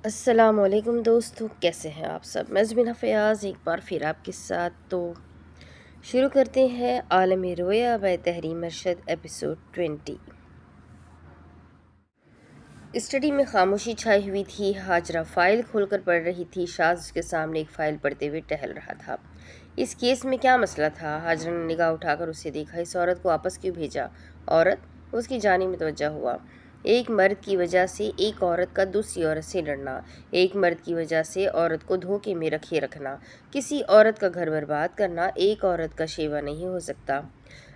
السلام علیکم دوستو، کیسے ہیں آپ سب؟ میں زمینہ فیاض ایک بار پھر آپ کے ساتھ تو شروع کرتے ہیں عالم رویا بائی تحریم ارشد ایپیسوڈ 20۔ اسٹڈی میں خاموشی چھائی ہوئی تھی۔ ہاجرہ فائل کھول کر پڑھ رہی تھی۔ شاذ اس کے سامنے ایک فائل پڑھتے ہوئے ٹہل رہا تھا۔ اس کیس میں کیا مسئلہ تھا؟ ہاجرہ نے نگاہ اٹھا کر اسے دیکھا۔ اس عورت کو واپس کیوں بھیجا؟ عورت اس کی جانب متوجہ ہوا۔ ایک مرد کی وجہ سے ایک عورت کا دوسری عورت سے لڑنا، ایک مرد کی وجہ سے عورت کو دھوکے میں رکھے رکھنا، کسی عورت کا گھر برباد کرنا ایک عورت کا شیوا نہیں ہو سکتا۔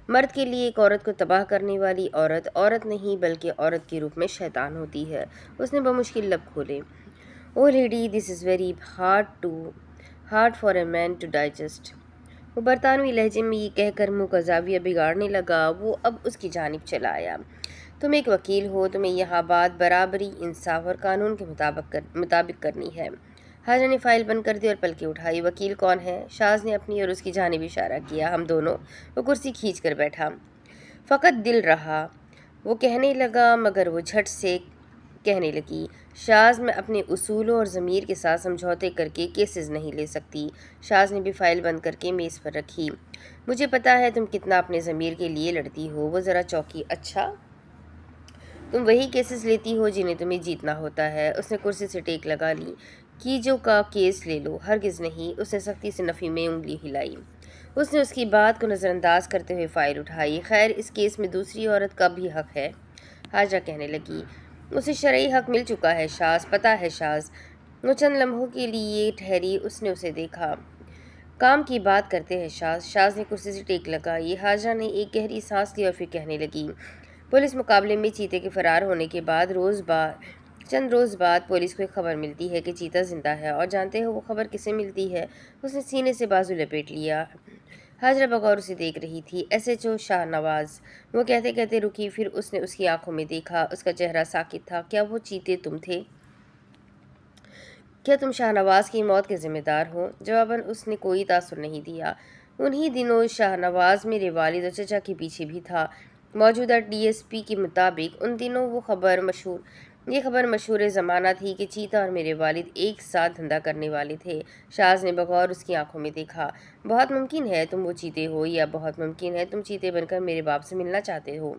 مرد کے لیے ایک عورت کو تباہ کرنے والی عورت عورت نہیں بلکہ عورت کے روپ میں شیطان ہوتی ہے۔ اس نے بمشکل لب کھولے۔ "Oh lady, this is very hard for a man to digest". وہ برطانوی لہجے میں یہ کہہ کر منہ کا زاویہ بگاڑنے لگا۔ وہ اب اس کی جانب چلا آیا۔ "تم ایک وکیل ہو، تمہیں یہاں بات برابری، انصاف اور قانون کے مطابق کرنی ہے۔" ہاجرہ نے فائل بند کر دی اور پلکیں اٹھائی۔ "وکیل کون ہے؟" شاذ نے اپنی اور اس کی جانب اشارہ کیا۔ "ہم دونوں۔" وہ کرسی کھینچ کر بیٹھا۔ "فقط دل رہا"، وہ کہنے لگا، مگر وہ جھٹ سے کہنے لگی، "شاذ، میں اپنے اصولوں اور ضمیر کے ساتھ سمجھوتے کر کے کیسز نہیں لے سکتی۔" شاذ نے بھی فائل بند کر کے میز پر رکھی۔ "مجھے پتا ہے تم کتنا اپنے ضمیر کے لیے لڑتی ہو۔" وہ ذرا چونکی۔ "اچھا، تم وہی کیسز لیتی ہو جنہیں تمہیں جیتنا ہوتا ہے۔" اس نے کرسی سے ٹیک لگا لی۔ "کیجو کا کیس لے لو۔" "ہرگز نہیں۔" اس نے سختی سے نفی میں انگلی ہلائی۔ اس نے اس کی بات کو نظر انداز کرتے ہوئے فائل اٹھائی۔ "خیر، اس کیس میں دوسری عورت کا بھی حق ہے۔" ہاجرہ کہنے لگی۔ "اسے شرعی حق مل چکا ہے شاذ، پتہ ہے شاذ۔" وہ چند لمحوں کے لیے ٹھہری۔ اس نے اسے دیکھا۔ "کام کی بات کرتے ہیں شاذ۔" شاذ نے کرسی سے ٹیک لگائی۔ ہاجرہ نے ایک گہری سانس لی اور پھر کہنے لگی، "پولیس مقابلے میں چیتے کے فرار ہونے کے بعد چند روز بعد پولیس کو ایک خبر ملتی ہے کہ چیتا زندہ ہے، اور جانتے ہو وہ خبر کسے ملتی ہے؟" اس نے سینے سے بازو لپیٹ لیا۔ ہاجرہ بغور اسے دیکھ رہی تھی۔ "S H O Shah Nawaz." وہ کہتے کہتے رکی، پھر اس نے اس کی آنکھوں میں دیکھا۔ اس کا چہرہ ساکت تھا۔ "کیا وہ چیتے تم تھے؟ کیا تم شاہ نواز کی موت کے ذمہ دار ہو؟" جواباً اس نے کوئی تاثر نہیں دیا۔ "انہی دنوں شاہ نواز میرے والد اور چچا کے پیچھے بھی تھا۔ موجودہ ڈی ایس پی کے مطابق ان دنوں یہ خبر مشہور زمانہ تھی کہ چیتا اور میرے والد ایک ساتھ دھندا کرنے والے تھے۔" شاذ نے بغور اس کی آنکھوں میں دیکھا۔ "بہت ممکن ہے تم وہ چیتے ہو، یا بہت ممکن ہے تم چیتے بن کر میرے باپ سے ملنا چاہتے ہو۔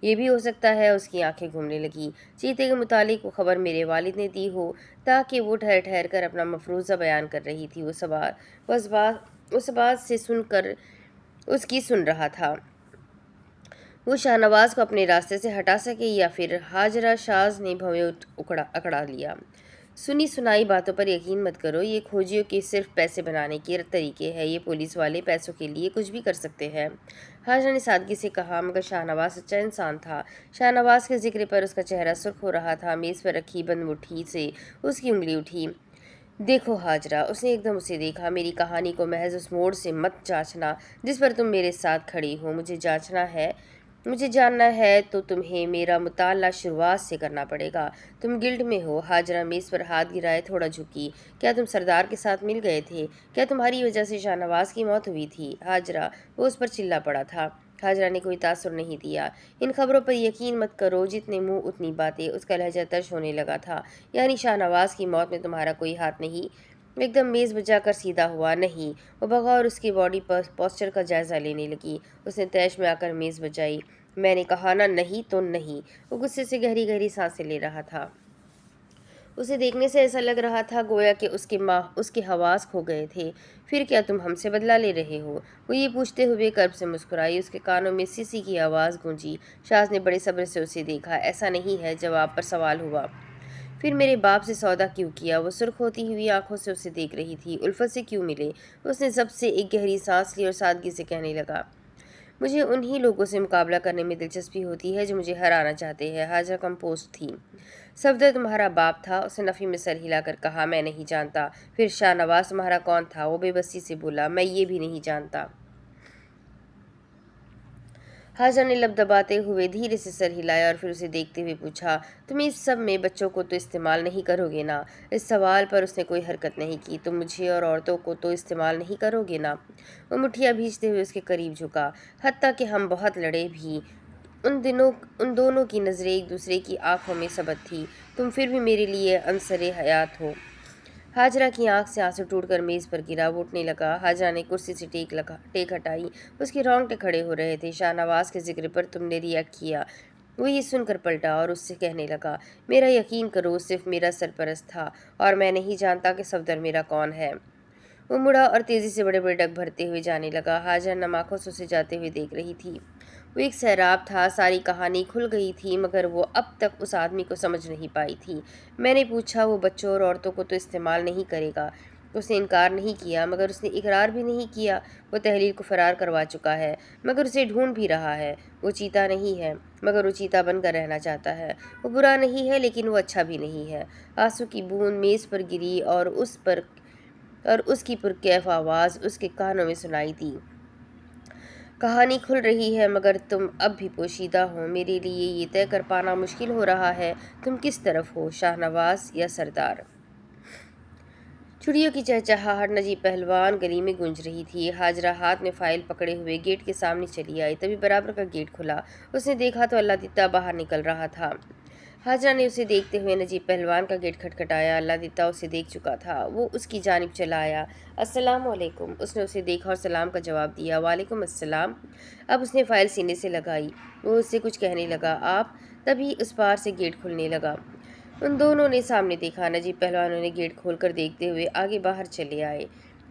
یہ بھی ہو سکتا ہے۔" اس کی آنکھیں گھومنے لگیں۔ "چیتے کے متعلق وہ خبر میرے والد نے دی ہو۔" تاکہ وہ ٹھہر ٹھہر کر اپنا مفروضہ بیان کر رہی تھی۔ وہ اس بات سے اس کی سن رہا تھا۔ وہ شاہ نواز کو اپنے راستے سے ہٹا سکے یا پھر؟ ہاجرہ شاذ نے بھویں اکڑا لیا۔ "سنی سنائی باتوں پر یقین مت کرو۔ یہ کھوجیوں کے صرف پیسے بنانے کے طریقے ہیں۔ یہ پولیس والے پیسوں کے لیے کچھ بھی کر سکتے ہیں۔" ہاجرہ نے سادگی سے کہا۔ "مگر شاہ نواز سچا انسان تھا۔" شاہ نواز کے ذکر پر اس کا چہرہ سرخ ہو رہا تھا۔ میز پر رکھی بند مٹھی سے اس کی انگلی اٹھی۔ "دیکھو ہاجرہ"، اس نے ایک دم اسے دیکھا، "میری کہانی کو محض اس موڑ سے مت جانچنا جس پر تم میرے ساتھ کھڑی ہو۔ مجھے جاننا ہے تو تمہیں میرا مطالعہ شروعات سے کرنا پڑے گا۔ تم گلڈ میں ہو۔" ہاجرہ میز پر ہاتھ گرائے تھوڑا جھکی۔ "کیا تم سردار کے ساتھ مل گئے تھے؟ کیا تمہاری وجہ سے شاہ نواز کی موت ہوئی تھی؟" "ہاجرہ"، وہ اس پر چلا پڑا تھا۔ ہاجرہ نے کوئی تاثر نہیں دیا۔ "ان خبروں پر یقین مت کرو۔ جتنے منہ اتنی باتیں۔" اس کا لہجہ ترش ہونے لگا تھا۔ "یعنی شاہ نواز کی موت میں تمہارا کوئی ہاتھ نہیں؟" ایک دم میز بجا کر سیدھا ہوا۔ "نہیں۔" وہ بغور اس کے باڈی پوسچر کا جائزہ لینے لگی۔ اس نے طیش میں آ کر میز بجائی۔ "میں نے کہا نا، نہیں تو نہیں۔" وہ غصے سے گہری گہری سانسیں لے رہا تھا۔ اسے دیکھنے سے ایسا لگ رہا تھا گویا کہ اس کے حواس کھو گئے تھے۔ "پھر کیا تم ہم سے بدلہ لے رہے ہو؟" وہ یہ پوچھتے ہوئے کرب سے مسکرائی۔ اس کے کانوں میں سی کی آواز گونجی۔ شاذ نے بڑے صبر سے اسے دیکھا۔ "ایسا نہیں ہے۔" جواب پر سوال ہوا۔ "پھر میرے باپ سے سودا کیوں کیا؟" وہ سرخ ہوتی ہوئی آنکھوں سے اسے دیکھ رہی تھی۔ "الفت سے کیوں ملے؟" اس نے ضبط سے ایک گہری سانس لی اور سادگی سے کہنے لگا، "مجھے انہی لوگوں سے مقابلہ کرنے میں دلچسپی ہوتی ہے جو مجھے ہرانا چاہتے ہیں۔" ہاجرہ کمپوز تھی۔ "صفدر تمہارا باپ تھا؟" اس نے نفی میں سر ہلا کر کہا، "میں نہیں جانتا۔" "پھر شاہ نواز تمہارا کون تھا؟" وہ بے بسی سے بولا، "میں یہ بھی نہیں جانتا۔" ہاجرہ نے لب دباتے ہوئے دھیرے سے سر ہلایا اور پھر اسے دیکھتے ہوئے پوچھا، "تم اس سب میں بچوں کو تو استعمال نہیں کرو گے نا؟" اس سوال پر اس نے کوئی حرکت نہیں کی۔ "تم مجھے اور عورتوں کو تو استعمال نہیں کرو گے نا؟" وہ مٹھیاں بھینچتے ہوئے اس کے قریب جھکا۔ "حتیٰ کہ ہم بہت لڑیں بھی ان دونوں کی نظریں ایک دوسرے کی آنکھوں میں ثبت تھی۔ تم پھر بھی میرے لیے عنصر حیات ہو۔ ہاجرہ کی آنکھ سے آنسو ٹوٹ کر میز پر گرا، وہ اٹھنے لگا۔ ہاجرہ نے کرسی سے ٹیک ہٹائی، اس کے رونگٹے کھڑے ہو رہے تھے۔ شاہ نواز کے ذکر پر تم نے ریئیکٹ کیا۔ وہ یہ سن کر پلٹا اور اس سے کہنے لگا، میرا یقین کرو، صرف میرا سرپرست تھا اور میں نہیں جانتا کہ صفدر میرا کون ہے۔ وہ مڑا اور تیزی سے بڑے بڑے ڈگ بھرتے ہوئے جانے لگا۔ ہاجرہ نم آنکھوں سے اسے جاتے ہوئے دیکھ رہی تھی۔ وہ ایک سیراب تھا، ساری کہانی کھل گئی تھی، مگر وہ اب تک اس آدمی کو سمجھ نہیں پائی تھی۔ میں نے پوچھا، وہ بچوں اور عورتوں کو تو استعمال نہیں کرے گا؟ اس نے انکار نہیں کیا، مگر اس نے اقرار بھی نہیں کیا۔ وہ تحلیل کو فرار کروا چکا ہے، مگر اسے ڈھونڈ بھی رہا ہے۔ وہ چیتا نہیں ہے، مگر وہ چیتا بن کر رہنا چاہتا ہے۔ وہ برا نہیں ہے، لیکن وہ اچھا بھی نہیں ہے۔ آنسو کی بوند میز پر گری اور اس کی پرکیف آواز اس کے کانوں میں سنائی دی۔ کہانی کھل رہی ہے، مگر تم اب بھی پوشیدہ ہو۔ میرے لیے یہ طے کر پانا مشکل ہو رہا ہے تم کس طرف ہو، شاہ نواز یا سردار۔ چڑیوں کی چہچہاہٹ نجیب پہلوان گلی میں گونج رہی تھی۔ ہاجرہ ہاتھ میں فائل پکڑے ہوئے گیٹ کے سامنے چلی آئی۔ تبھی برابر کا گیٹ کھلا۔ اس نے دیکھا تو اللہ دتا باہر نکل رہا تھا۔ ہاجرہ نے اسے دیکھتے ہوئے نجیب پہلوان کا گیٹ کھٹکھٹایا۔ اللہ دتا اسے دیکھ چکا تھا۔ وہ اس کی جانب چلا آیا۔ السلام علیکم۔ اس نے اسے دیکھا اور سلام کا جواب دیا۔ وعلیکم السلام۔ اب اس نے فائل سینے سے لگائی۔ وہ اس سے کچھ کہنے لگا، آپ؟ تبھی اس پار سے گیٹ کھلنے لگا۔ ان دونوں نے سامنے دیکھا۔ نجیب پہلوان انہیں گیٹ کھول کر دیکھتے ہوئے آگے باہر چلے آئے۔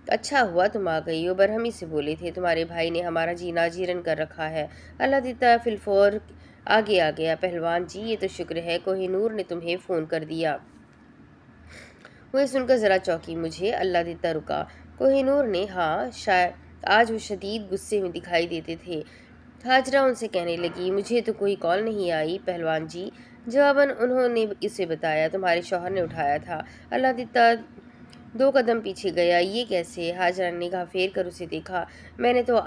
اچھا ہوا تم آ گئی، وہ برہمی سے بولے تھے، تمہارے بھائی نے ہمارا جینا جیرن کر رکھا ہے۔ اللہ دتا فی الفور آگے آ گیا۔ پہلوان جی، یہ تو شکر ہے کوہ نور نے تمہیں فون کر دیا۔ وہ یہ سن کر ذرا چونکی۔ مجھے؟ اللہ دتا رکا۔ کوہ نور نے؟ ہاں، آج وہ شدید غصے میں دکھائی دیتے تھے۔ ہاجرہ ان سے کہنے لگی، مجھے تو کوئی کال نہیں آئی پہلوان جی۔ جواباً انہوں نے اسے بتایا، تمہارے شوہر نے اٹھایا تھا۔ اللہ دتا 2 قدم پیچھے گیا۔ یہ کیسے؟ ہاجرہ نے نگاہ پھیر کر اسے دیکھا۔ میں نے تو اسے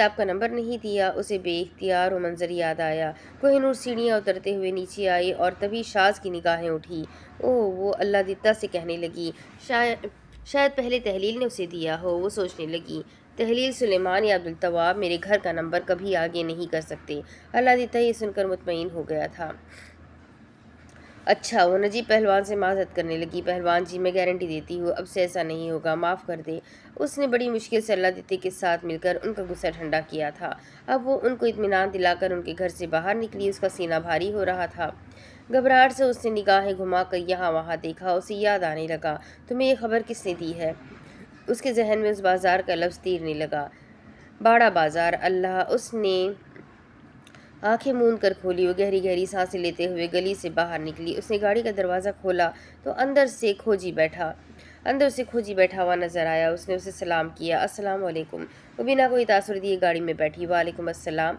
آپ کا نمبر نہیں دیا۔ اسے بے اختیار وہ منظر یاد آیا۔ کوہ نور سیڑھیاں اترتے ہوئے نیچے آئے اور تبھی شاز کی نگاہیں اٹھی۔ اوہ، وہ اللہ دتا سے کہنے لگی، شاید پہلے تحلیل نے اسے دیا ہو۔ وہ سوچنے لگی، تحلیل سلیمان یا عبدالتواب میرے گھر کا نمبر کبھی آگے نہیں کر سکتے۔ اللہ دتا یہ سن کر مطمئن ہو گیا تھا۔ اچھا، وہ نجیب پہلوان سے معذرت کرنے لگی، پہلوان جی میں گارنٹی دیتی ہوں اب سے ایسا نہیں ہوگا، معاف کر دیں۔ اس نے بڑی مشکل سے اللہ دتے کے ساتھ مل کر ان کا غصہ ٹھنڈا کیا تھا۔ اب وہ ان کو اطمینان دلا کر ان کے گھر سے باہر نکلی۔ اس کا سینہ بھاری ہو رہا تھا۔ گھبراہٹ سے اس نے نگاہیں گھما کر یہاں وہاں دیکھا۔ اسے یاد آنے لگا، تمہیں یہ خبر کس نے دی ہے؟ اس کے ذہن میں اس بازار کا لفظ تیرنے لگا، باڑہ بازار۔ اللہ! اس نے آنکھیں موند کر کھولی۔ وہ گہری گہری سانسیں لیتے ہوئے گلی سے باہر نکلی۔ اس نے گاڑی کا دروازہ کھولا تو اندر اسے کھوجی بیٹھا ہوا نظر آیا۔ اس نے اسے سلام کیا، السلام علیکم۔ وہ بنا کوئی تاثر دیے گاڑی میں بیٹھی۔ وعلیکم السلام۔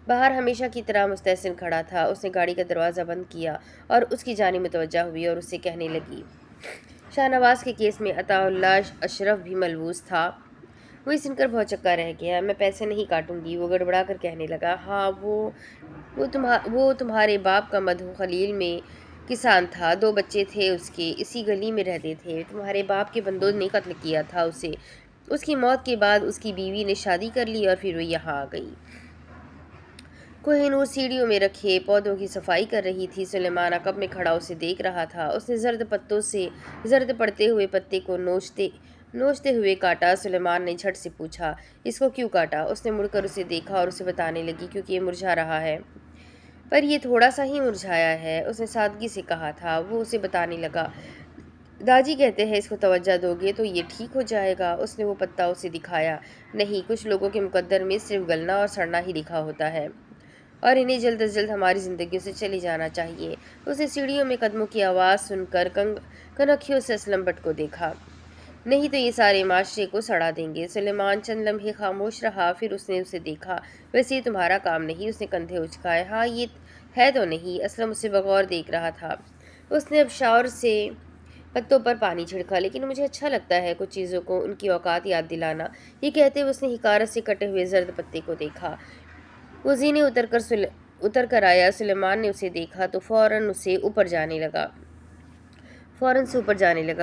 باہر ہمیشہ کی طرح مستحسن کھڑا تھا۔ اس نے گاڑی کا دروازہ بند کیا اور اس کی جانب متوجہ ہوئی اور اس سے کہنے لگی، شاہ نواز کے کیس میں عطا اللہ اشرف بھی ملوث تھا؟ وہ یہ سن کر بہت چکا رہ گیا۔ میں پیسے نہیں کاٹوں گی، وہ گڑبڑا کر کہنے لگا۔ ہاں، وہ تمہارے باپ کا مدھو خلیل میں کسان تھا، 2 بچے تھے اس کے، اسی گلی میں رہتے تھے۔ تمہارے باپ کے بندوں نے قتل کیا تھا اسے۔ اس کی موت کے بعد اس کی بیوی نے شادی کر لی اور پھر وہ یہاں آ گئی۔ کوہ نور سیڑھیوں میں رکھے پودوں کی صفائی کر رہی تھی۔ سلیمان عقب میں کھڑا اسے دیکھ رہا تھا۔ اس نے زرد پڑتے ہوئے پتے کو نوچتے ہوئے کاٹا۔ سلیمان نے جھٹ سے پوچھا، اس کو کیوں کاٹا؟ اس نے مڑ کر اسے دیکھا اور اسے بتانے لگی، کیونکہ یہ مرجھا رہا ہے۔ پر یہ تھوڑا سا ہی مرجھایا ہے، اس نے سادگی سے کہا تھا۔ وہ اسے بتانے لگا، داجی کہتے ہیں اس کو توجہ دو گے تو یہ ٹھیک ہو جائے گا۔ اس نے وہ پتا اسے دکھایا۔ نہیں، کچھ لوگوں کے مقدر میں صرف گلنا اور سڑنا ہی لکھا ہوتا ہے اور انہیں جلد از جلد ہماری زندگیوں سے چلے جانا چاہیے۔ اس نے سیڑھیوں میں قدموں کی آواز سن کر کنکھیوں سے اسلم بٹ کو دیکھا۔ نہیں تو یہ سارے معاشرے کو سڑا دیں گے۔ سلیمان چند لمحے خاموش رہا، پھر اس نے اسے دیکھا۔ ویسے یہ تمہارا کام نہیں۔ اس نے کندھے اچکائے۔ ہاں، یہ ہے تو نہیں۔ اسلم اسے بغور دیکھ رہا تھا۔ اس نے اب شاور سے پتوں پر پانی چھڑکا، لیکن مجھے اچھا لگتا ہے کچھ چیزوں کو ان کی اوقات یاد دلانا۔ یہ کہتے ہوئے اس نے حقارت سے کٹے ہوئے زرد پتے کو دیکھا۔ وہ زینے اتر کر آیا۔ سلیمان نے اسے دیکھا تو فوراً سے اوپر جانے لگا۔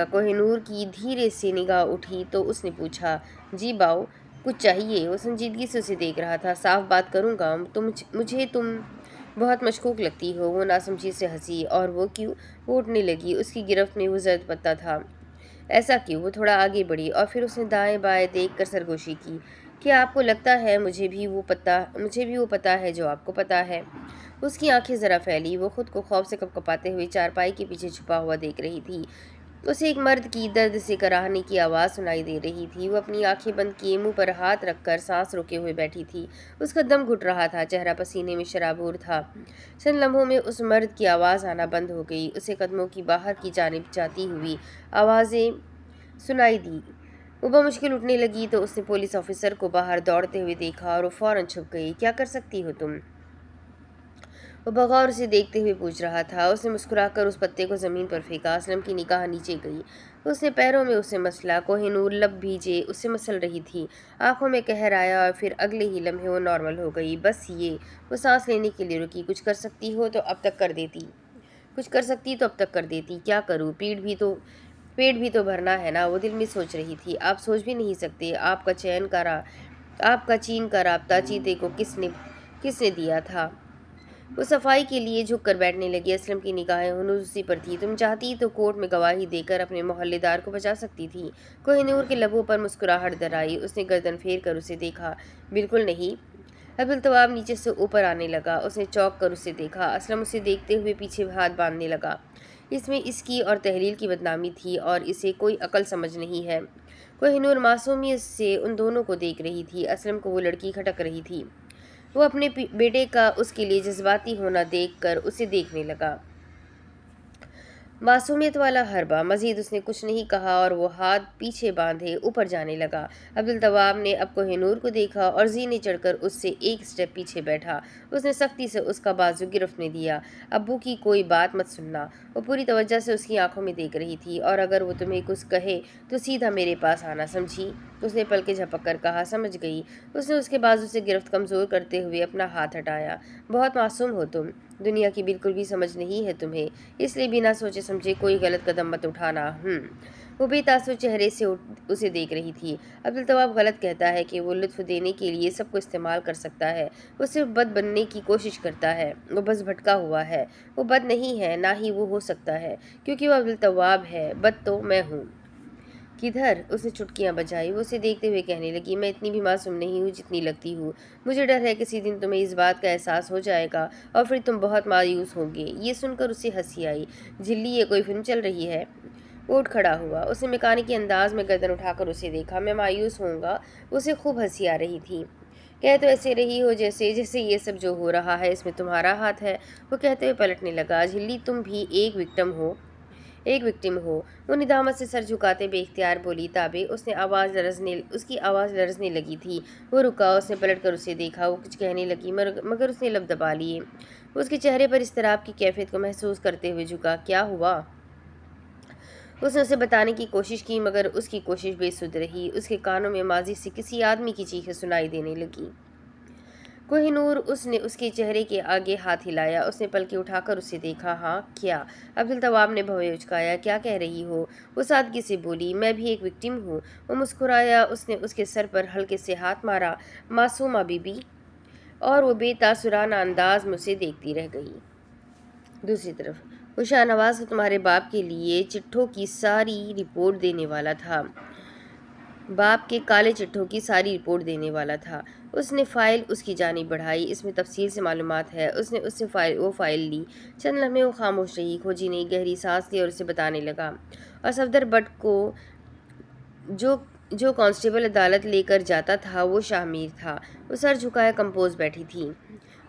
کوہ نور کی دھیرے سے نگاہ اٹھی تو اس نے پوچھا، جی باؤ، کچھ چاہیے؟ وہ سنجیدگی سے اسے دیکھ رہا تھا۔ صاف بات کروں گا تو مجھے تم بہت مشکوک لگتی ہو۔ وہ ناسمجھی سے ہنسی۔ اور وہ کیوں؟ وہ اٹھنے لگی۔ اس کی گرفت میں وہ زرد پتا تھا۔ ایسا کیوں؟ وہ تھوڑا آگے بڑھی اور پھر اس نے دائیں بائیں دیکھ کر سرگوشی کی۔ کیا آپ کو لگتا ہے مجھے بھی وہ پتا ہے جو آپ کو پتا ہے؟ اس کی آنکھیں ذرا پھیلی۔ وہ خود کو خوف سے کپکپاتے ہوئے چارپائی کے پیچھے چھپا ہوا دیکھ رہی تھی۔ اسے ایک مرد کی درد سے کراہنے کی آواز سنائی دے رہی تھی۔ وہ اپنی آنکھیں بند کیے منہ پر ہاتھ رکھ کر سانس روکے ہوئے بیٹھی تھی۔ اس کا دم گھٹ رہا تھا، چہرہ پسینے میں شرابور تھا۔ چند لمحوں میں اس مرد کی آواز آنا بند ہو گئی۔ اسے قدموں کی باہر کی جانب جاتی ہوئی آوازیں سنائی دی۔ وہ بمشکل اٹھنے لگی تو اس نے پولیس آفیسر کو باہر دوڑتے ہوئے دیکھا اور وہ فوراً چھپ گئی۔ کیا کر سکتی ہو تم؟ وہ بغور اسے دیکھتے ہوئے پوچھ رہا تھا۔ اس نے مسکرا کر اس پتے کو زمین پر پھینکا۔ اسلم کی نگاہ نیچے گئی۔ اس نے پیروں میں اسے مسلا۔ کوہ نور لب بھیجے اسے مسل رہی تھی۔ آنکھوں میں قہر آیا اور پھر اگلے ہی لمحے وہ نارمل ہو گئی۔ بس یہ۔ وہ سانس لینے کے لیے رکی۔ کچھ کر سکتی ہو تو اب تک کر دیتی۔ کیا کروں؟ پیٹ بھی تو بھرنا ہے نا، وہ دل میں سوچ رہی تھی۔ آپ سوچ بھی نہیں سکتے۔ آپ کا چین کا رابطہ چیتے کو کس نے دیا تھا؟ وہ صفائی کے لیے جھک کر بیٹھنے لگی۔ اسلم کی نگاہیں ہنوز اسی پر تھی۔ تم چاہتی تو کورٹ میں گواہی دے کر اپنے محلے دار کو بچا سکتی تھی۔ کوہ نور کے لبوں پر مسکراہٹ در آئی۔ اس نے گردن پھیر کر اسے دیکھا۔ بالکل نہیں۔ عبدالتواب نیچے سے اوپر آنے لگا۔ اس نے چونک کر اسے دیکھا۔ اسلم اسے دیکھتے ہوئے پیچھے ہاتھ باندھنے لگا۔ اس میں اس کی اور تحلیل کی بدنامی تھی اور اسے کوئی عقل سمجھ نہیں ہے۔ کوہ نور معصومیت سے ان دونوں کو دیکھ رہی تھی۔ اسلم کو وہ لڑکی کھٹک رہی تھی۔ وہ اپنے بیٹے کا اس کے لیے جذباتی ہونا دیکھ کر اسے دیکھنے لگا۔ معصومیت والا حربہ۔ مزید اس نے کچھ نہیں کہا اور وہ ہاتھ پیچھے باندھے اوپر جانے لگا۔ عبدالتواب نے اب کوہ نور کو دیکھا اور زینے چڑھ کر اس سے ایک سٹیپ پیچھے بیٹھا۔ اس نے سختی سے اس کا بازو گرفت میں دیا۔ ابو کی کوئی بات مت سننا۔ وہ پوری توجہ سے اس کی آنکھوں میں دیکھ رہی تھی۔ اور اگر وہ تمہیں کچھ کہے تو سیدھا میرے پاس آنا، سمجھی؟ اس نے پلکیں جھپک کر کہا۔ سمجھ گئی۔ اس نے اس کے بازو سے گرفت کمزور کرتے ہوئے اپنا ہاتھ ہٹایا۔ بہت معصوم ہو تم۔ دنیا کی بالکل بھی سمجھ نہیں ہے تمہیں، اس لیے بنا سوچے سمجھے کوئی غلط قدم مت اٹھانا۔ وہ بے تاثر چہرے سے اسے دیکھ رہی تھی۔ عبدالتواب غلط کہتا ہے کہ وہ لطف دینے کے لیے سب کو استعمال کر سکتا ہے۔ وہ صرف بد بننے کی کوشش کرتا ہے۔ وہ بس بھٹکا ہوا ہے۔ وہ بد نہیں ہے، نہ ہی وہ ہو سکتا ہے، کیونکہ وہ عبدالتواب ہے۔ بد تو میں ہوں۔ کدھر؟ اس نے چٹکیاں بجائی۔ وہ اسے دیکھتے ہوئے کہنے لگی، میں اتنی بھی معصوم نہیں ہوں جتنی لگتی ہوں۔ مجھے ڈر ہے کسی دن تمہیں اس بات کا احساس ہو جائے گا اور پھر تم بہت مایوس ہوگے۔ یہ سن کر اسے ہنسی آئی۔ جھلی، یہ کوئی فلم چل رہی ہے؟ وہ اٹھ کھڑا ہوا۔ اس نے میکانکی انداز میں گردن اٹھا کر اسے دیکھا۔ میں مایوس ہوں گا؟ اسے خوب ہنسی آ رہی تھی۔ کہہ تو ایسے رہی ہو جیسے یہ سب جو ہو رہا ہے اس میں تمہارا ہاتھ ہے۔ وہ کہتے ہوئے پلٹنے لگا۔ جھلی، تم بھی ایک وکٹم ہو۔ وہ ندامت سے سر جھکاتے بے اختیار بولی، تابے۔ اس کی آواز لرزنے لگی تھی۔ وہ رکا۔ اس نے پلٹ کر اسے دیکھا۔ وہ کچھ کہنے لگی مگر اس نے لب دبا لیے۔ اس کے چہرے پر اضطراب کی کیفیت کو محسوس کرتے ہوئے جھکا۔ کیا ہوا؟ اس نے اسے بتانے کی کوشش کی مگر اس کی کوشش بے سود رہی۔ اس کے کانوں میں ماضی سے کسی آدمی کی چیخیں سنائی دینے لگیں۔ کوہ نور، اس نے اس کے چہرے کے آگے ہاتھ ہلایا۔ اس نے پلکیں اٹھا کر اسے دیکھا۔ ہاں، کیا؟ عبدالتواب نے بھویں اچکایا۔ کیا کہہ رہی ہو؟ وہ سادگی سے بولی، میں بھی ایک وکٹم ہوں۔ وہ مسکرایا۔ اس نے اس کے سر پر ہلکے سے ہاتھ مارا۔ Masuma be be. اور وہ بے تاثرانہ انداز میں اسے دیکھتی رہ گئی۔ دوسری طرف وہ شاہ نواز کو تمہارے باپ کے لیے چٹھوں کی ساری رپورٹ دینے والا تھا۔ باپ کے کالے چٹھوں کی ساری رپورٹ دینے والا تھا۔ اس نے فائل اس کی جانب بڑھائی۔ اس میں تفصیل سے معلومات ہے۔ اس نے اس سے وہ فائل لی۔ چند لمحے وہ خاموش رہی۔ کھوجی نے گہری سانس لی اور اسے بتانے لگا۔ اور صفدر بٹ کو جو کانسٹیبل عدالت لے کر جاتا تھا وہ شاہ میر تھا۔ وہ سر جھکائے کمپوز بیٹھی تھی۔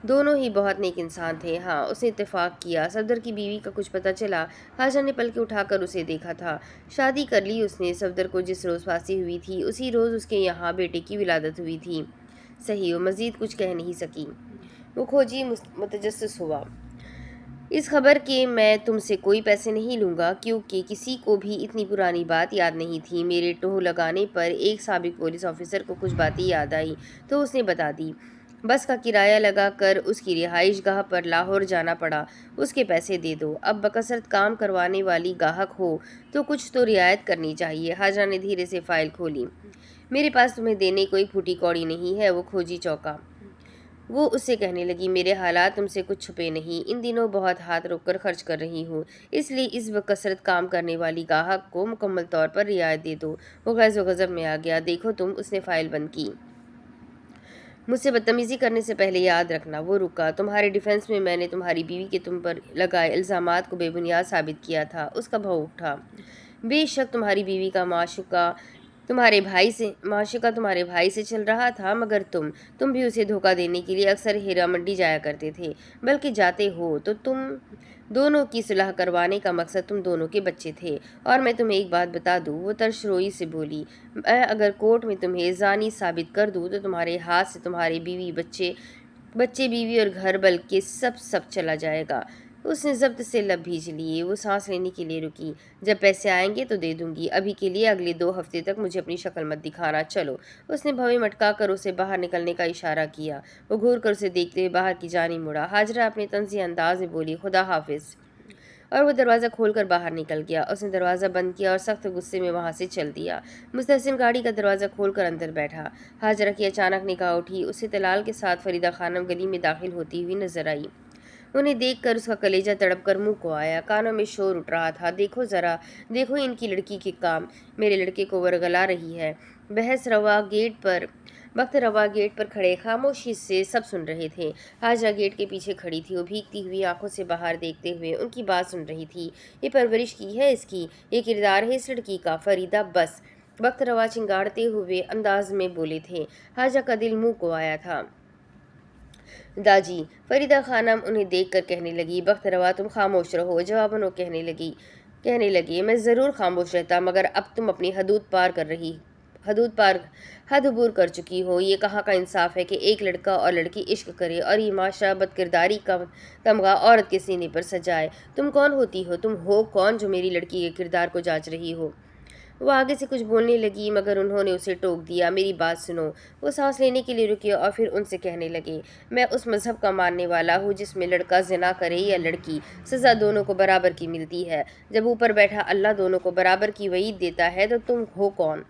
دونوں ہی بہت نیک انسان تھے۔ ہاں، اس نے اتفاق کیا۔ صفدر کی بیوی کا کچھ پتہ چلا؟ خواجہ نے پلکیں اٹھا کر اسے دیکھا تھا۔ شادی کر لی اس نے۔ صفدر کو جس روز پھانسی ہوئی تھی اسی روز اس کے یہاں بیٹے کی ولادت ہوئی تھی۔ صحیح۔ وہ مزید کچھ کہہ نہیں سکی۔ وہ کھوجی متجسس ہوا۔ اس خبر کے میں تم سے کوئی پیسے نہیں لوں گا، کیونکہ کسی کو بھی اتنی پرانی بات یاد نہیں تھی۔ میرے ٹوہ لگانے پر ایک سابق پولیس آفیسر کو کچھ باتیں یاد آئی تو اس نے بتا دی۔ بس کا کرایہ لگا کر اس کی رہائش گاہ پر لاہور جانا پڑا۔ اس کے پیسے دے دو۔ اب بکثرت کام کروانے والی گاہک ہو تو کچھ تو رعایت کرنی چاہیے۔ حاجرہ نے دھیرے سے فائل کھولی۔ میرے پاس تمہیں دینے کوئی پھوٹی کوڑی نہیں ہے، وہ کھوجی چوکا۔ وہ اس سے کہنے لگی، میرے حالات تم سے کچھ چھپے نہیں، ان دنوں بہت ہاتھ روک کر خرچ کر رہی ہوں، اس لیے اس وقت کثرت کام کرنے والی گاہک کو مکمل طور پر رعایت دے دو۔ وہ غیظ و غضب میں آ گیا۔ دیکھو تم، اس نے فائل بند کی۔ مجھ سے بدتمیزی کرنے سے پہلے یاد رکھنا۔ وہ رکا۔ تمہارے ڈیفنس میں نے تمہاری بیوی کے تم پر لگائے الزامات کو بے بنیاد ثابت کیا تھا۔ اس کا بھاؤ اٹھا۔ بے شک تمہاری بیوی کا معشوقہ تمہارے بھائی سے چل رہا تھا، مگر تم بھی اسے دھوکہ دینے کے لیے اکثر ہیرا منڈی جایا کرتے تھے، بلکہ جاتے ہو تو تم دونوں کی صلح کروانے کا مقصد تم دونوں کے بچے تھے۔ اور میں تمہیں ایک بات بتا دوں، وہ ترش روئی سے بولی، میں اگر کورٹ میں تمہیں زانی ثابت کر دوں تو تمہارے ہاتھ سے تمہارے بچے بیوی اور گھر بلکہ سب چلا جائے گا۔ اس نے ضبط سے لب بھیج لیے۔ وہ سانس لینے کے لیے رکی۔ جب پیسے آئیں گے تو دے دوں گی، ابھی کے لیے اگلے 2 ہفتے تک مجھے اپنی شکل مت دکھانا، چلو۔ اس نے بھویں مٹکا کر اسے باہر نکلنے کا اشارہ کیا۔ وہ گھور کر اسے دیکھتے ہوئے باہر کی جانب مڑا۔ ہاجرہ اپنے طنزیہ انداز میں بولی، خدا حافظ، اور وہ دروازہ کھول کر باہر نکل گیا۔ اس نے دروازہ بند کیا اور سخت غصے میں وہاں سے چل دیا۔ مستحسن گاڑی کا دروازہ کھول کر اندر بیٹھا۔ ہاجرہ کی اچانک نگاہ اٹھی۔ اسے طلال کے ساتھ فریدہ خانم گلی میں داخل ہوتی ہوئی نظر آئی۔ انہیں دیکھ کر اس کا کلیجہ تڑپ کر منہ کو آیا۔ کانوں میں شور اٹھ رہا تھا، دیکھو ذرا، دیکھو ان کی لڑکی کے کام، میرے لڑکے کو ورگلا رہی ہے۔ وقت روا گیٹ پر کھڑے خاموشی سے سب سن رہے تھے۔ ہاجرہ گیٹ کے پیچھے کھڑی تھی۔ وہ بھیگتی ہوئی آنکھوں سے باہر دیکھتے ہوئے ان کی بات سن رہی تھی۔ یہ پرورش کی ہے اس کی، یہ کردار ہے اس لڑکی کا۔ فریدہ بس، وقت روا چنگاڑتے ہوئے انداز میں بولے تھے۔ ہاجرہ کا دل منہ کو آیا تھا۔ داجی، فریدہ خانم انہیں دیکھ کر کہنے لگی، بخت روا تم خاموش رہو۔ جواباً وہ کہنے لگے، میں ضرور خاموش رہتا، مگر اب تم اپنی حد عبور کر چکی ہو۔ یہ کہاں کا انصاف ہے کہ ایک لڑکا اور لڑکی عشق کرے اور یہ معاشرہ بدکرداری کا تمغہ عورت کے سینے پر سجائے۔ تم کون ہوتی ہو؟ تم ہو کون جو میری لڑکی کے کردار کو جانچ رہی ہو؟ وہ آگے سے کچھ بولنے لگی، مگر انہوں نے اسے ٹوک دیا۔ میری بات سنو۔ وہ سانس لینے کے لیے رکے اور پھر ان سے کہنے لگے، میں اس مذہب کا ماننے والا ہوں جس میں لڑکا زنا کرے یا لڑکی، سزا دونوں کو برابر کی ملتی ہے۔ جب اوپر بیٹھا اللہ دونوں کو برابر کی وعید دیتا ہے تو تم ہو کون؟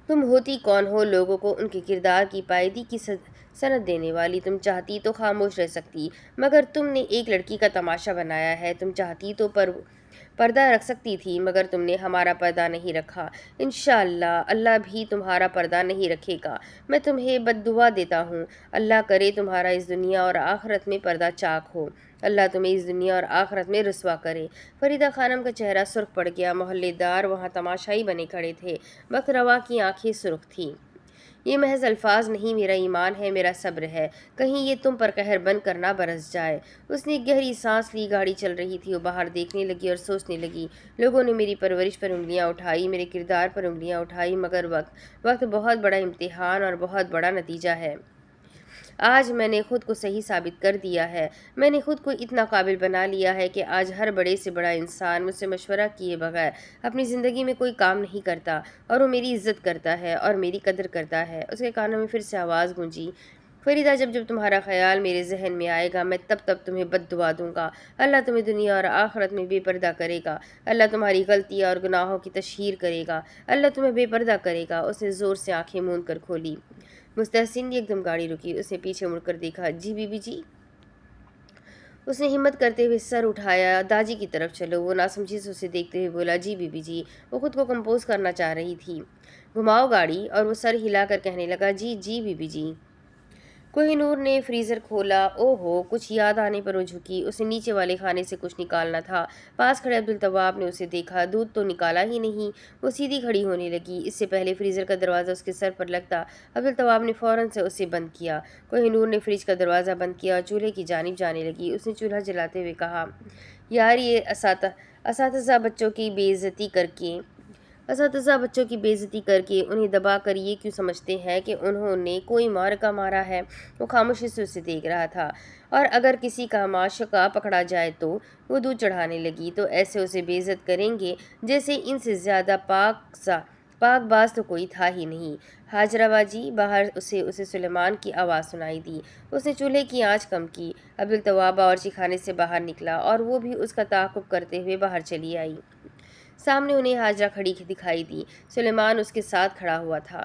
تم ہوتی کون ہو لوگوں کو ان کے کردار کی پائیدی کی سند دینے والی؟ تم چاہتی تو خاموش رہ سکتی، مگر تم نے ایک لڑکی کا تماشا بنایا ہے۔ تم چاہتی تو پردہ رکھ سکتی تھی، مگر تم نے ہمارا پردہ نہیں رکھا۔ انشاءاللہ اللہ بھی تمہارا پردہ نہیں رکھے گا۔ میں تمہیں بد دعا دیتا ہوں، اللہ کرے تمہارا اس دنیا اور آخرت میں پردہ چاک ہو، اللہ تمہیں اس دنیا اور آخرت میں رسوا کرے۔ فریدہ خانم کا چہرہ سرخ پڑ گیا۔ محلے دار وہاں تماشائی بنے کھڑے تھے۔ وقت روا کی آنکھیں سرخ تھیں۔ یہ محض الفاظ نہیں، میرا ایمان ہے، میرا صبر ہے، کہیں یہ تم پر قہر بن کر نہ برس جائے۔ اس نے گہری سانس لی۔ گاڑی چل رہی تھی۔ وہ باہر دیکھنے لگی اور سوچنے لگی، لوگوں نے میری پرورش پر انگلیاں اٹھائی، میرے کردار پر انگلیاں اٹھائی، مگر وقت بہت بڑا امتحان اور بہت بڑا نتیجہ ہے۔ آج میں نے خود کو صحیح ثابت کر دیا ہے۔ میں نے خود کو اتنا قابل بنا لیا ہے کہ آج ہر بڑے سے بڑا انسان مجھ سے مشورہ کیے بغیر اپنی زندگی میں کوئی کام نہیں کرتا، اور وہ میری عزت کرتا ہے اور میری قدر کرتا ہے۔ اس کے کانوں میں پھر سے آواز گونجی، فریدہ، جب تمہارا خیال میرے ذہن میں آئے گا میں تب تمہیں بد دعا دوں گا۔ اللہ تمہیں دنیا اور آخرت میں بے پردہ کرے گا۔ اللہ تمہاری غلطیاں اور گناہوں کی تشہیر کرے گا۔ اللہ تمہیں بے پردہ کرے گا۔ اس نے زور سے آنکھیں موند کر کھولی۔ مستحسن ایک دم گاڑی رکی۔ اس نے پیچھے مڑ کر دیکھا، جی بی بی جی۔ اس نے ہمت کرتے ہوئے سر اٹھایا، داجی کی طرف چلو۔ وہ ناسمجھی سے اسے دیکھتے ہوئے بولا، جی بی بی جی۔ وہ خود کو کمپوز کرنا چاہ رہی تھی۔ گھماؤ گاڑی، اور وہ سر ہلا کر کہنے لگا، G B B G. Koh Noor نے فریزر کھولا۔ او ہو، کچھ یاد آنے پر وہ جھکی۔ اسے نیچے والے خانے سے کچھ نکالنا تھا۔ پاس کھڑے عبدالطواب نے اسے دیکھا، دودھ تو نکالا ہی نہیں۔ وہ سیدھی کھڑی ہونے لگی۔ اس سے پہلے فریزر کا دروازہ اس کے سر پر لگتا، عبدالطواب نے فوراً سے اسے بند کیا۔ کوہ نور نے فریج کا دروازہ بند کیا اور چولہے کی جانب جانے لگی۔ اس نے چولہا جلاتے ہوئے کہا، یار یہ اساتذہ بچوں کی بے عزتی کر کے انہیں دبا کر یہ کیوں سمجھتے ہیں کہ انہوں نے کوئی معرکہ مارا ہے؟ وہ خاموشی سے اسے دیکھ رہا تھا۔ اور اگر کسی کا معشوقہ پکڑا جائے تو؟ وہ دودھ چڑھانے لگی، تو ایسے اسے بے عزت کریں گے جیسے ان سے زیادہ پاک باز تو کوئی تھا ہی نہیں۔ ہاجرہ باجی، باہر اسے سلیمان کی آواز سنائی دی۔ اس نے چولہے کی آنچ کم کی۔ عبدالطواب باورچی خانے سے باہر نکلا اور وہ بھی اس کا تعاقب کرتے ہوئے باہر چلی آئی۔ سامنے انہیں ہاجرہ کھڑی دکھائی دی۔ سلیمان اس کے ساتھ کھڑا ہوا تھا۔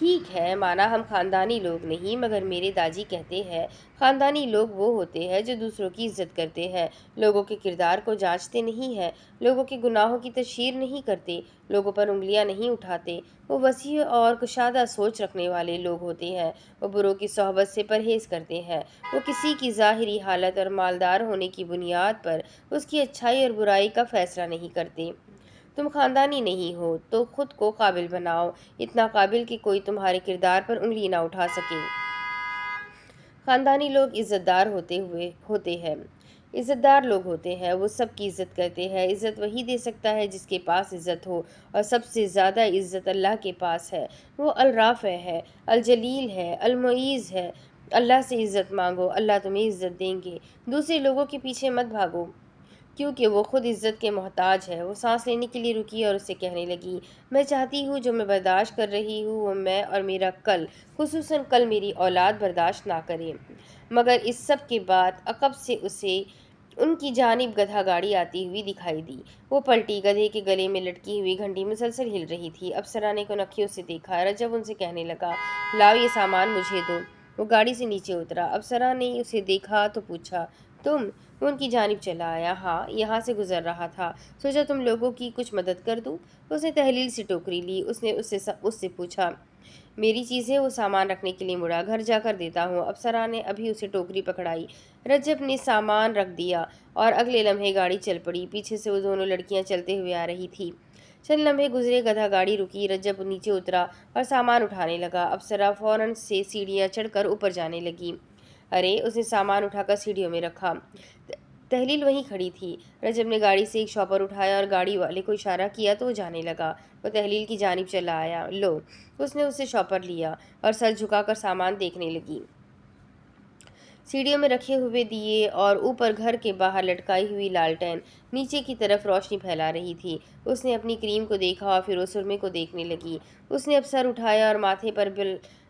ٹھیک ہے، مانا ہم خاندانی لوگ نہیں، مگر میرے داجی کہتے ہیں خاندانی لوگ وہ ہوتے ہیں جو دوسروں کی عزت کرتے ہیں، لوگوں کے کردار کو جانچتے نہیں ہیں، لوگوں کے گناہوں کی تشہیر نہیں کرتے، لوگوں پر انگلیاں نہیں اٹھاتے۔ وہ وسیع اور کشادہ سوچ رکھنے والے لوگ ہوتے ہیں، وہ بروں کی صحبت سے پرہیز کرتے ہیں، وہ کسی کی ظاہری حالت اور مالدار ہونے کی بنیاد پر اس کی اچھائی اور برائی کا فیصلہ نہیں کرتے۔ تم خاندانی نہیں ہو تو خود کو قابل بناؤ، اتنا قابل کہ کوئی تمہارے کردار پر انگلی نہ اٹھا سکے۔ خاندانی لوگ عزت دار لوگ ہوتے ہیں، وہ سب کی عزت کرتے ہیں۔ عزت وہی دے سکتا ہے جس کے پاس عزت ہو، اور سب سے زیادہ عزت اللہ کے پاس ہے۔ وہ الرافع ہے، الجلیل ہے، المعیز ہے۔ اللہ سے عزت مانگو، اللہ تمہیں عزت دیں گے۔ دوسرے لوگوں کے پیچھے مت بھاگو، کیونکہ وہ خود عزت کے محتاج ہے۔ وہ سانس لینے کے لیے رکی اور اسے کہنے لگی، میں چاہتی ہوں جو میں برداشت کر رہی ہوں وہ میں اور میرا کل، خصوصاً کل میری اولاد برداشت نہ کرے۔ مگر اس سب کے بعد عقب سے اسے ان کی جانب گدھا گاڑی آتی ہوئی دکھائی دی۔ وہ پلٹی، گدھے کے گلے میں لٹکی ہوئی گھنٹی مسلسل ہل رہی تھی۔ افسرہ نے کونکھیوں سے دیکھا۔ رجب ان سے کہنے لگا، لاؤ یہ سامان مجھے دو۔ وہ گاڑی سے نیچے اترا۔ افسرہ نے اسے دیکھا تو پوچھا، تم؟ وہ ان کی جانب چلا آیا۔ ہاں، یہاں سے گزر رہا تھا، سوچا تم لوگوں کی کچھ مدد کر دوں۔ اس نے تحلیل سے ٹوکری لی۔ اس نے اس سے پوچھا، میری چیزیں؟ وہ سامان رکھنے کے لیے مڑا، گھر جا کر دیتا ہوں۔ افسرہ نے ابھی اسے ٹوکری پکڑائی، رجب نے سامان رکھ دیا اور اگلے لمحے گاڑی چل پڑی۔ پیچھے سے وہ دونوں لڑکیاں چلتے ہوئے آ رہی تھی۔ چند لمحے گزرے، گدھا گاڑی رکی، رجب نیچے اترا اور سامان اٹھانے لگا۔ افسرہ فوراً سے سیڑھیاں چڑھ کر اوپر جانے لگی۔ ارے، اس نے سامان اٹھا کر سیڑھیوں میں رکھا۔ تحلیل وہیں کھڑی تھی۔ رجب نے گاڑی سے ایک شاپر اٹھایا اور گاڑی والے کو اشارہ کیا تو وہ جانے لگا۔ وہ تحلیل کی جانب چلا آیا۔ لو، اس نے اسے شاپر لیا اور سر جھکا کر سامان دیکھنے لگی۔ سیڑھیوں میں رکھے ہوئے دیے اور اوپر گھر کے باہر لٹکائی ہوئی لالٹین نیچے کی طرف روشنی پھیلا رہی تھی۔ اس نے اپنی کریم کو دیکھا اور پھر وہ سرمے کو دیکھنے لگی۔ اس نے اب سر اٹھایا اور ماتھے پر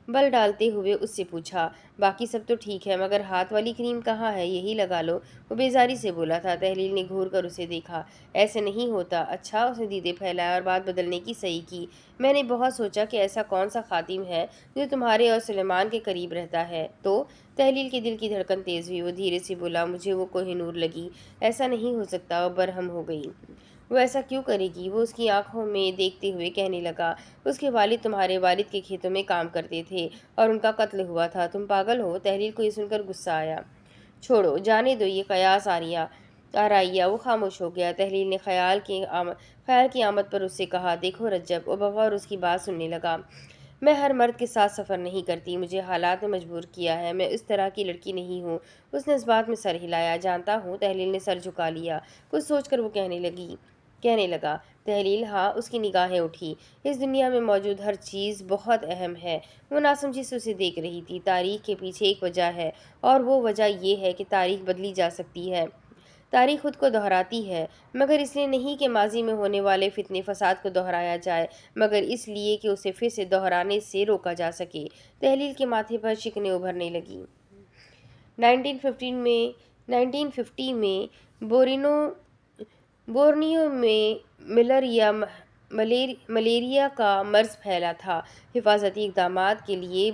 بل ڈالتے ہوئے اس سے پوچھا، باقی سب تو ٹھیک ہے، مگر ہاتھ والی کریم کہاں ہے؟ یہی لگا لو۔ وہ بیزاری سے بولا تھا۔ تحلیل نے گھور کر اسے دیکھا۔ ایسے نہیں ہوتا۔ اچھا، اس نے دیدے پھیلائے اور بات بدلنے کی صحیح کی۔ میں نے بہت سوچا کہ ایسا کون سا خاتم ہے جو تمہارے اور سلیمان کے قریب رہتا ہے تو تحلیل کے دل کی دھڑکن تیز ہوئی۔ وہ دھیرے سے بولا، مجھے وہ کوہ نور لگی۔ ایسا نہیں ہو سکتا۔ وہ برہم ہو گئی۔ وہ ایسا کیوں کرے گی؟ وہ اس کی آنکھوں میں دیکھتے ہوئے کہنے لگا، اس کے والد تمہارے والد کے کھیتوں میں کام کرتے تھے اور ان کا قتل ہوا تھا۔ تم پاگل ہو؟ تحلیل کو یہ سن کر غصہ آیا۔ چھوڑو، جانے دو یہ قیاس آرائیہ۔ وہ خاموش ہو گیا۔ تحلیل نے خیال کی آمد پر اس سے کہا، دیکھو رجب۔ وہ بغور اس کی بات سننے لگا، میں ہر مرد کے ساتھ سفر نہیں کرتی، مجھے حالات نے مجبور کیا ہے، میں اس طرح کی لڑکی نہیں ہوں۔ اس نے اس بات میں سر ہلایا۔ جانتا ہوں۔ تحلیل نے سر جھکا لیا۔ کچھ سوچ کر وہ کہنے لگا، تحلیل، ہاں۔ اس کی نگاہیں اٹھی۔ اس دنیا میں موجود ہر چیز بہت اہم ہے۔ وہ ناسمجھی سے اسے دیکھ رہی تھی۔ تاریخ کے پیچھے ایک وجہ ہے اور وہ وجہ یہ ہے کہ تاریخ بدلی جا سکتی ہے۔ تاریخ خود کو دہراتی ہے، مگر اس لیے نہیں کہ ماضی میں ہونے والے فتنے فساد کو دہرایا جائے، مگر اس لیے کہ اسے پھر سے دہرانے سے روکا جا سکے۔ تحلیل کے ماتھے پر شکنیں ابھرنے لگیں۔ 1950 میں بورنیو میں ملیریا کا مرض پھیلا تھا۔ حفاظتی اقدامات کے لیے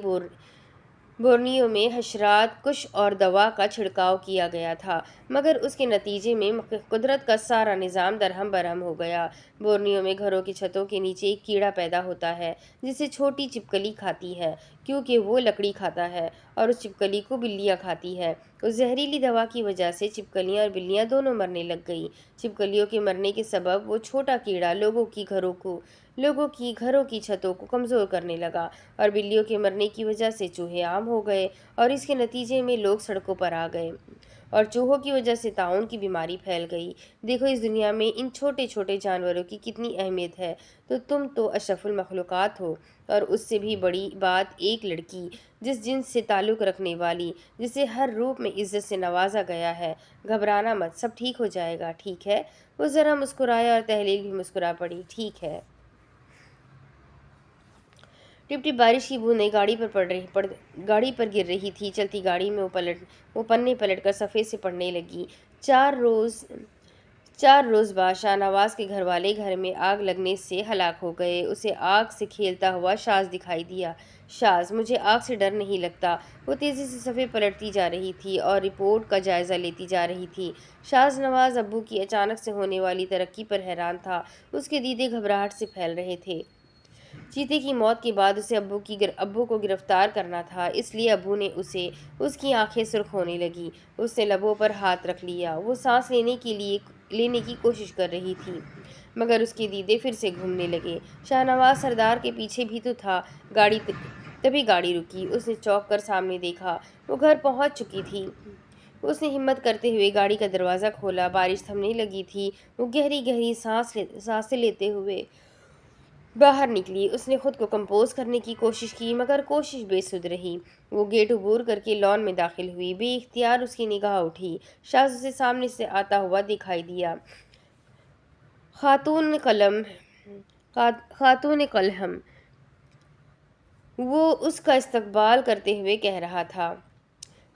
بورنیو میں حشرات کش اور دوا کا چھڑکاؤ کیا گیا تھا، مگر اس کے نتیجے میں قدرت کا سارا نظام درہم برہم ہو گیا۔ بورنیو میں گھروں کی چھتوں کے نیچے ایک کیڑا پیدا ہوتا ہے جسے چھوٹی چھپکلی کھاتی ہے، کیونکہ وہ لکڑی کھاتا ہے، اور اس چھپکلی کو بلیاں کھاتی ہے۔ اس زہریلی دوا کی وجہ سے چھپکلیاں اور بلیاں دونوں مرنے لگ گئیں۔ چھپکلیوں کے مرنے کے سبب وہ چھوٹا کیڑا لوگوں کی گھروں کی چھتوں کو کمزور کرنے لگا، اور بلیوں کے مرنے کی وجہ سے چوہے عام ہو گئے، اور اس کے نتیجے میں لوگ سڑکوں پر آ گئے، اور چوہوں کی وجہ سے طاعون کی بیماری پھیل گئی۔ دیکھو اس دنیا میں ان چھوٹے چھوٹے جانوروں کی کتنی اہمیت ہے، تو تم تو اشرف المخلوقات ہو، اور اس سے بھی بڑی بات ایک لڑکی، جس جنس سے تعلق رکھنے والی، جسے ہر روپ میں عزت سے نوازا گیا ہے۔ گھبرانا مت، سب ٹھیک ہو جائے گا، ٹھیک ہے؟ وہ ذرا مسکرایا اور تحلیل بھی مسکرا پڑی۔ ٹھیک ہے۔ ٹپ ٹپ بارش کی بوندیں گاڑی پر گر رہی تھی۔ چلتی گاڑی میں وہ پنے پلٹ کر صفحے سے پڑھنے لگی۔ 4 روز بعد شاہنواز کے گھر والے گھر میں آگ لگنے سے ہلاک ہو گئے۔ اسے آگ سے کھیلتا ہوا شاز دکھائی دیا۔ شاز: مجھے آگ سے ڈر نہیں لگتا۔ وہ تیزی سے صفحے پلٹتی جا رہی تھی اور رپورٹ کا جائزہ لیتی جا رہی تھی۔ شاہنواز ابو کی اچانک سے ہونے والی ترقی پر حیران تھا۔ اس کے دیدے گھبراہٹ سے پھیل رہے تھے۔ چیتے کی موت کے بعد اسے ابو کو گرفتار کرنا تھا، اس لیے ابو نے اس کی آنکھیں سرخ ہونے لگیں۔ اس نے لبوں پر ہاتھ رکھ لیا۔ وہ سانس لینے کی کوشش کر رہی تھی، مگر اس کے دیدے پھر سے گھومنے لگے۔ شاہنواز سردار کے پیچھے بھی تو تھا۔ تبھی گاڑی رکی۔ اس نے چونک کر سامنے دیکھا۔ وہ گھر پہنچ چکی تھی۔ اس نے ہمت کرتے ہوئے گاڑی کا دروازہ کھولا۔ بارش تھمنے لگی تھی۔ وہ گہری گہری سانسیں لیتے ہوئے باہر نکلی۔ اس نے خود کو کمپوز کرنے کی کوشش کی، مگر کوشش بے سود رہی۔ وہ گیٹ عبور کر کے لان میں داخل ہوئی۔ بے اختیار اس کی نگاہ اٹھی۔ شاز اسے سامنے سے آتا ہوا دکھائی دیا۔ خاتون قلہم، وہ اس کا استقبال کرتے ہوئے کہہ رہا تھا۔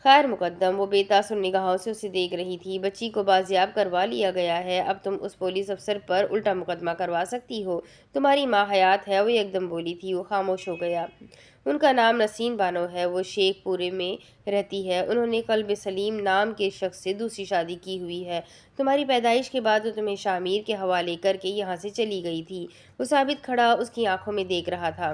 خیر مقدم۔ وہ بے تاثر نگاہوں سے اسے دیکھ رہی تھی۔ بچی کو بازیاب کروا لیا گیا ہے۔ اب تم اس پولیس افسر پر الٹا مقدمہ کروا سکتی ہو۔ تمہاری ماں حیات ہے۔ وہ ایک دم بولی تھی۔ وہ خاموش ہو گیا۔ ان کا نام نسرین بانو ہے۔ وہ شیخ پورے میں رہتی ہے۔ انہوں نے قلب سلیم نام کے شخص سے دوسری شادی کی ہوئی ہے۔ تمہاری پیدائش کے بعد وہ تمہیں شامیر کے حوالے کر کے یہاں سے چلی گئی تھی۔ وہ ثابت کھڑا اس کی آنکھوں میں دیکھ رہا تھا۔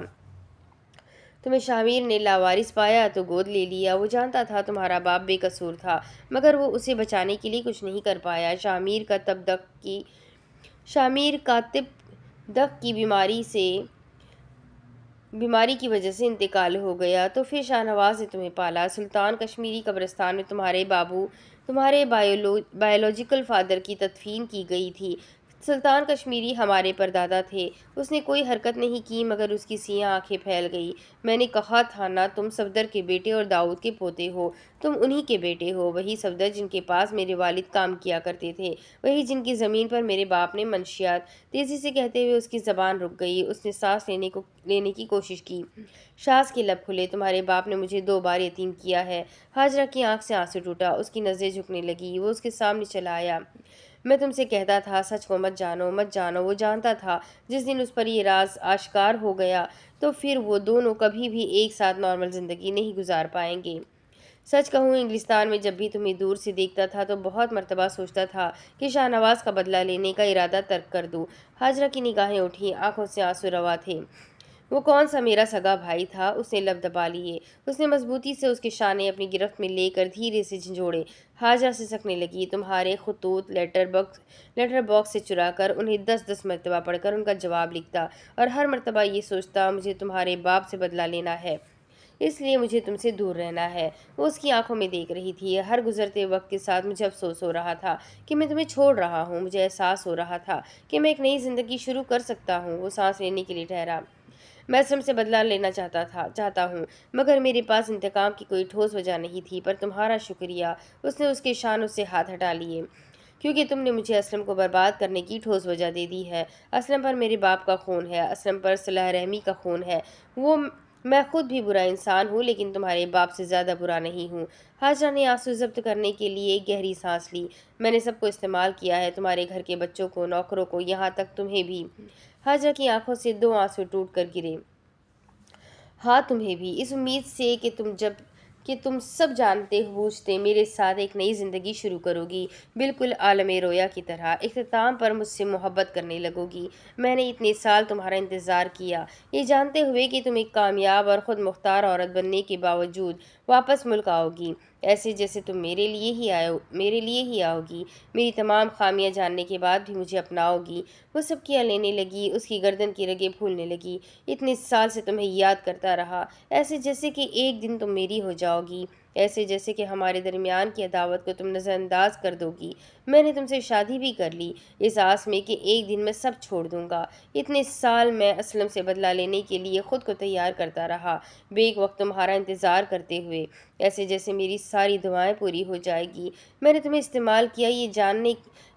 تمہیں شامیر نے لاوارث پایا تو گود لے لیا۔ وہ جانتا تھا تمہارا باپ بے قصور تھا، مگر وہ اسے بچانے کے لیے کچھ نہیں کر پایا۔ شامیر کا طب دق کی بیماری کی وجہ سے انتقال ہو گیا، تو پھر شاہنواز نے تمہیں پالا۔ سلطان کشمیری قبرستان میں تمہارے بائیولوجیکل فادر کی تدفین کی گئی تھی۔ سلطان کشمیری ہمارے پردادا تھے۔ اس نے کوئی حرکت نہیں کی، مگر اس کی سیاہ آنکھیں پھیل گئیں۔ میں نے کہا تھا نا، تم صفدر کے بیٹے اور داؤد کے پوتے ہو۔ تم انہی کے بیٹے ہو، وہی صفدر جن کے پاس میرے والد کام کیا کرتے تھے، وہی جن کی زمین پر میرے باپ نے منشیات۔ تیزی سے کہتے ہوئے اس کی زبان رک گئی۔ اس نے سانس لینے کی کوشش کی۔ شاز کے لب کھلے۔ تمہارے باپ نے مجھے 2 بار یتیم کیا ہے۔ ہاجرہ کی آنکھ سے آنسو ٹوٹا۔ اس کی نظریں جھکنے لگیں۔ وہ اس کے سامنے چلا آیا۔ میں تم سے کہتا تھا، سچ کو مت جانو۔ وہ جانتا تھا جس دن اس پر یہ راز آشکار ہو گیا تو پھر وہ دونوں کبھی بھی ایک ساتھ نارمل زندگی نہیں گزار پائیں گے۔ سچ کہوں، انگلستان میں جب بھی تمہیں دور سے دیکھتا تھا تو بہت مرتبہ سوچتا تھا کہ شاہنواز کا بدلہ لینے کا ارادہ ترک کر دوں۔ ہاجرہ کی نگاہیں اٹھیں، آنکھوں سے آنسو روا تھے۔ وہ کون سا میرا سگا بھائی تھا؟ اس نے لب دبا لیے۔ اس نے مضبوطی سے اس کے شانے اپنی گرفت میں لے کر دھیرے سے جھنجھوڑے۔ ہاجرہ سسکنے لگی۔ تمہارے خطوط لیٹر باکس سے چرا کر انہیں 10 مرتبہ پڑھ کر ان کا جواب لکھتا، اور ہر مرتبہ یہ سوچتا، مجھے تمہارے باپ سے بدلہ لینا ہے، اس لیے مجھے تم سے دور رہنا ہے۔ وہ اس کی آنکھوں میں دیکھ رہی تھی۔ ہر گزرتے وقت کے ساتھ مجھے افسوس ہو رہا تھا کہ میں تمہیں چھوڑ رہا ہوں۔ مجھے احساس ہو رہا تھا کہ میں ایک نئی زندگی شروع کر سکتا ہوں۔ وہ سانس لینے کے لیے ٹھہرا۔ میں اسلم سے بدلہ لینا چاہتا ہوں، مگر میرے پاس انتقام کی کوئی ٹھوس وجہ نہیں تھی، پر تمہارا شکریہ۔ اس نے اس کے شانوں سے ہاتھ ہٹا لیے۔ کیونکہ تم نے مجھے اسلم کو برباد کرنے کی ٹھوس وجہ دے دی ہے۔ اسلم پر میرے باپ کا خون ہے، اسلم پر صلہ رحمی کا خون ہے۔ میں خود بھی برا انسان ہوں، لیکن تمہارے باپ سے زیادہ برا نہیں ہوں۔ ہاجرہ نے آنسو ضبط کرنے کے لیے ایک گہری سانس لی۔ میں نے سب کو استعمال کیا ہے، تمہارے گھر کے بچوں کو، نوکروں کو، یہاں تک تمہیں بھی۔ ہاجرہ کی آنکھوں سے 2 آنسو ٹوٹ کر گرے۔ ہاں، تمہیں بھی، اس امید سے کہ تم سب جانتے بوجھتے میرے ساتھ ایک نئی زندگی شروع کرو گی، بالکل عالم رویا کی طرح۔ اختتام پر مجھ سے محبت کرنے لگو گی۔ میں نے اتنے سال تمہارا انتظار کیا، یہ جانتے ہوئے کہ تم ایک کامیاب اور خود مختار عورت بننے کے باوجود واپس ملک آؤ گی، ایسے جیسے تم میرے لیے ہی آؤ گی، میری تمام خامیاں جاننے کے بعد بھی مجھے اپناؤ گی۔ وہ سبکیاں لینے لگی، اس کی گردن کی رگیں پھولنے لگی۔ اتنے سال سے تمہیں یاد کرتا رہا، ایسے جیسے کہ ایک دن تم میری ہو جاؤ گی، ایسے جیسے کہ ہمارے درمیان کی عداوت کو تم نظر انداز کر دو گی۔ میں نے تم سے شادی بھی کر لی، اس آس میں کہ ایک دن میں سب چھوڑ دوں گا۔ اتنے سال میں اسلم سے بدلہ لینے کے لیے خود کو تیار کرتا رہا، بیک وقت تمہارا انتظار کرتے ہوئے، ایسے جیسے میری ساری دعائیں پوری ہو جائے گی۔ میں نے تمہیں استعمال کیا،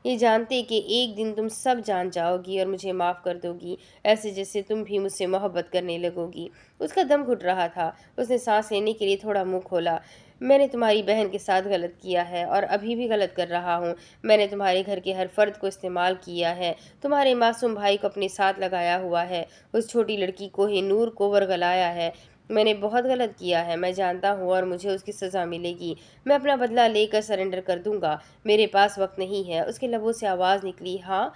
یہ جانتے کہ ایک دن تم سب جان جاؤ گی اور مجھے معاف کر دو گی، ایسے جیسے تم بھی مجھ سے محبت کرنے لگو گی۔ اس کا دم گھٹ رہا تھا۔ اس نے سانس لینے کے لیے تھوڑا منہ کھولا۔ میں نے تمہاری بہن کے ساتھ غلط کیا ہے اور ابھی بھی غلط کر رہا ہوں۔ میں نے تمہارے گھر کے ہر فرد کو استعمال کیا ہے، تمہارے معصوم بھائی کو اپنے ساتھ لگایا ہوا ہے، اس چھوٹی لڑکی کو ہی نور کو ورگلایا ہے۔ میں نے بہت غلط کیا ہے، میں جانتا ہوں، اور مجھے اس کی سزا ملے گی۔ میں اپنا بدلہ لے کر سرنڈر کر دوں گا۔ میرے پاس وقت نہیں ہے۔ اس کے لبوں سے آواز نکلی، ہاں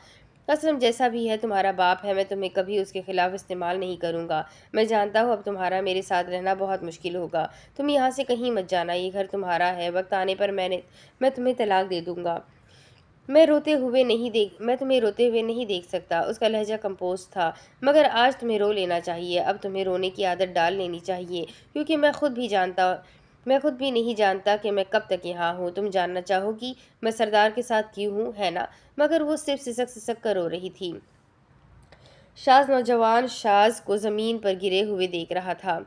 اسلم جیسا بھی ہے تمہارا باپ ہے، میں تمہیں کبھی اس کے خلاف استعمال نہیں کروں گا۔ میں جانتا ہوں اب تمہارا میرے ساتھ رہنا بہت مشکل ہوگا۔ تم یہاں سے کہیں مت جانا، یہ گھر تمہارا ہے۔ وقت آنے پر میں تمہیں طلاق دے دوں گا۔ میں تمہیں روتے ہوئے نہیں دیکھ سکتا۔ اس کا لہجہ کمپوز تھا۔ مگر آج تمہیں رو لینا چاہیے، اب تمہیں رونے کی عادت ڈال لینی چاہیے، کیونکہ میں خود بھی نہیں جانتا کہ میں کب تک یہاں ہوں۔ تم جاننا چاہو گی میں سردار کے ساتھ کیوں ہوں، ہے نا؟ مگر وہ صرف سسک کر رو رہی تھی۔ نوجوان شاز کو زمین پر گرے ہوئے دیکھ رہا تھا۔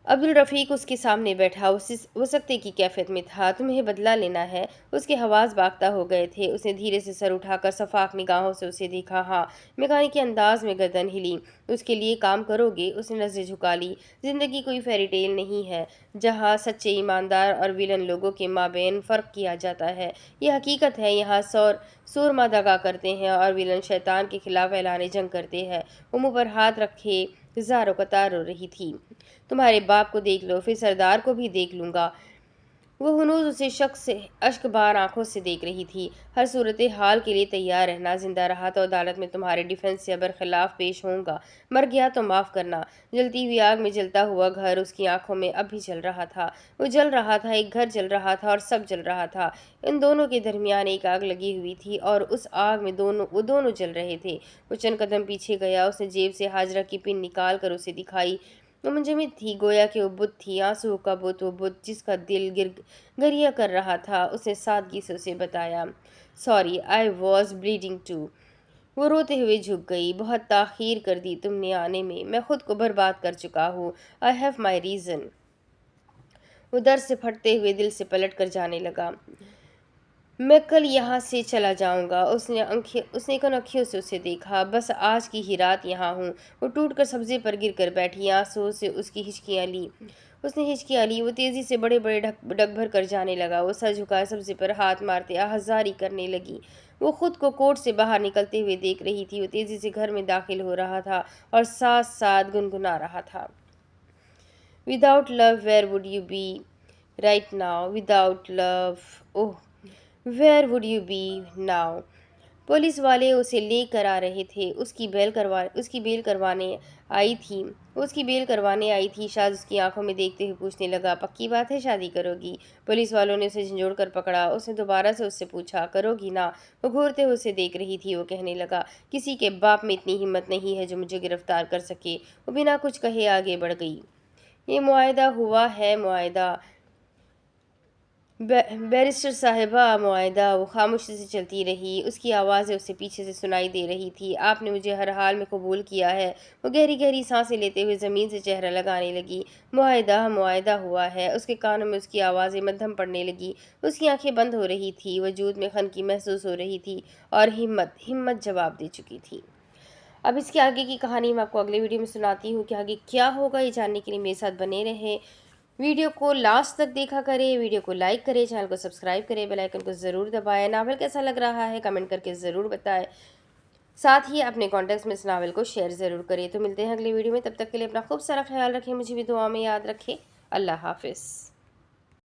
عبدالرفیق اس کے سامنے بیٹھا، وہ سکتے کی کیفیت میں تھا۔ تمہیں بدلہ لینا ہے؟ اس کے حواس باختہ ہو گئے تھے۔ اس نے دھیرے سے سر اٹھا کر شفاف نگاہوں سے اسے دیکھا۔ ہاں، میکانک کے انداز میں گردن ہلی۔ اس کے لیے کام کرو گے؟ اس نے نظریں جھکا لی۔ زندگی کوئی فیری ٹیل نہیں ہے جہاں سچے ایماندار اور ویلن لوگوں کے مابین فرق کیا جاتا ہے۔ یہ حقیقت ہے، یہاں سورما دغا کرتے ہیں اور ویلن شیطان کے خلاف اعلان جنگ کرتے ہیں۔ وہ منہ پر ہاتھ رکھے زاروں قطار رو رہی تھی۔ تمہارے باپ کو دیکھ لو، پھر سردار کو بھی دیکھ لوں گا۔ وہ ہنوز اسے اشک بار آنکھوں سے دیکھ رہی تھی۔ ہر صورتحال کے لیے تیار رہنا، زندہ رہا تو عدالت میں تمہارے ڈیفنس سے برخلاف پیش ہوں گا، مر گیا تو معاف کرنا۔ جلتی ہوئی آگ میں جلتا ہوا گھر اس کی آنکھوں میں اب بھی جل رہا تھا۔ وہ جل رہا تھا، ایک گھر جل رہا تھا اور سب جل رہا تھا۔ ان دونوں کے درمیان ایک آگ لگی ہوئی تھی اور اس آگ میں وہ دونوں جل رہے تھے۔ وہ چند قدم پیچھے گیا، اس نے جیب سے حاجرہ کی پن نکال کر اسے دکھائی۔ وہ منجمد تھی، گویا کہ وہ بت تھی، آنسوؤں کا بت، وہ بت جس کا دل گریہ کر رہا تھا۔ اس نے سادگی سے اسے بتایا، sorry, I was bleeding too. وہ روتے ہوئے جھک گئی، بہت تاخیر کر دی تم نے آنے میں خود کو برباد کر چکا ہوں، آئی ہیو مائی ریزن۔ وہ درد سے پھٹتے ہوئے دل سے پلٹ کر جانے لگا۔ میں کل یہاں سے چلا جاؤں گا۔ اس نے کنکھیوں سے اسے دیکھا، بس آج کی ہی رات یہاں ہوں۔ وہ ٹوٹ کر سبزے پر گر کر بیٹھی، آنسوؤں سے اس نے ہچکیاں لی۔ وہ تیزی سے بڑے بڑے ڈگ بھر کر جانے لگا۔ وہ سر جھکائے سبزے پر ہاتھ مارتے آہذاری کرنے لگی۔ وہ خود کو کوٹ سے باہر نکلتے ہوئے دیکھ رہی تھی۔ وہ تیزی سے گھر میں داخل ہو رہا تھا اور ساتھ ساتھ گنگنا رہا تھا، Without love, where would you be right now? Without love, oh, where would you be now? Police والے اسے لے کر آ رہے تھے، اس کی بیل کروانے آئی تھی۔ شاز اس کی آنکھوں میں دیکھتے ہوئے پوچھنے لگا، پکی بات ہے شادی کرو گی؟ پولیس والوں نے اسے جھنجھوڑ کر پکڑا۔ اس نے دوبارہ سے اس سے پوچھا، کرو گی نا؟ وہ گھورتے ہوئے اسے دیکھ رہی تھی۔ وہ کہنے لگا، کسی کے باپ میں اتنی ہمت نہیں ہے جو مجھے گرفتار کر سکے۔ وہ بنا کچھ کہے آگے بڑھ گئی۔ یہ معاہدہ ہوا ہے، معاہدہ بیرسٹر صاحبہ، معاہدہ۔ وہ خاموشی سے چلتی رہی، اس کی آوازیں اسے پیچھے سے سنائی دے رہی تھی، آپ نے مجھے ہر حال میں قبول کیا ہے۔ وہ گہری گہری سانسیں لیتے ہوئے زمین سے چہرہ لگانے لگی، معاہدہ ہوا ہے۔ اس کے کانوں میں اس کی آوازیں مدھم پڑنے لگی، اس کی آنکھیں بند ہو رہی تھی، وجود میں خنکی محسوس ہو رہی تھی اور ہمت جواب دے چکی تھی۔ اب اس کے آگے کی کہانی میں آپ کو اگلے ویڈیو میں سناتی ہوں کہ آگے کیا ہوگا۔ یہ جاننے کے لیے میرے ساتھ بنے رہیں، ویڈیو کو لاسٹ تک دیکھا کریں، ویڈیو کو لائک کریں، چینل کو سبسکرائب کریں، بیل آئیکن کو ضرور دبائیں۔ ناول کیسا لگ رہا ہے کمنٹ کر کے ضرور بتائیں، ساتھ ہی اپنے کانٹیکٹس میں اس ناول کو شیئر ضرور کریں۔ تو ملتے ہیں اگلے ویڈیو میں، تب تک کے لیے اپنا خوب سارا خیال رکھیں، مجھے بھی دعا میں یاد رکھیں۔ اللہ حافظ۔